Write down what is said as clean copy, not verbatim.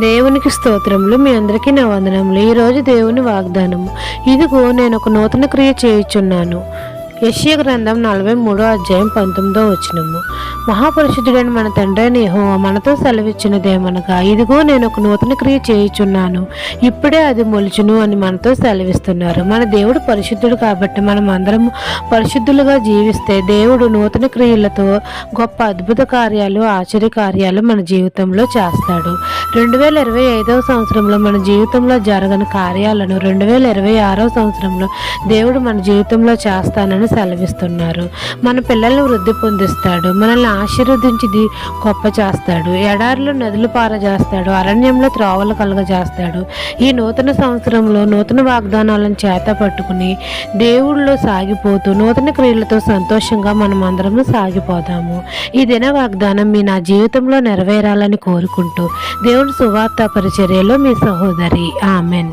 దేవునికి స్తోత్రములు. మీ అందరికీ నా వందనములు. ఈరోజు దేవుని వాగ్దానము. ఇదిగో నేను ఒక నూతన క్రియ చేయుచున్నాను. యెషయా గ్రంథం 43:19 మహాపరిశుద్ధుడైన మన తండ్రైన యెహోవా మనతో సెలవిచ్చినదేమనగా, ఇదిగో నేను ఒక నూతన క్రియ చేయుచున్నాను, ఇప్పుడే అది మొలుచును అని మనతో సెలవిస్తున్నారు. మన దేవుడు పరిశుద్ధుడు కాబట్టి మనం అందరం పరిశుద్ధులుగా జీవిస్తే దేవుడు నూతన క్రియలతో గొప్ప అద్భుత కార్యాలు, ఆశ్చర్య కార్యాలు మన జీవితంలో చేస్తాడు. 2025వ సంవత్సరంలో మన జీవితంలో జరగని కార్యాలను 2026వ సంవత్సరంలో దేవుడు మన జీవితంలో చేస్తానని సెలవిస్తున్నారు. మన పిల్లలను వృద్ధి పొందిస్తాడు, మనల్ని ఆశీర్వదించి గొప్ప చేస్తాడు, ఎడారిలో నదులు పారజేస్తాడు, అరణ్యంలో త్రోవలు కలుగజేస్తాడు. ఈ నూతన సంవత్సరంలో నూతన వాగ్దానాలను చేత పట్టుకుని దేవుళ్ళలో సాగిపోతూ నూతన క్రియలతో సంతోషంగా మనం అందరము సాగిపోదాము. ఈ దిన వాగ్దానం నా జీవితంలో నెరవేరాలని కోరుకుంటూ దేవుని సువార్త పరిచర్యలో మీ సహోదరి. ఆమెన్.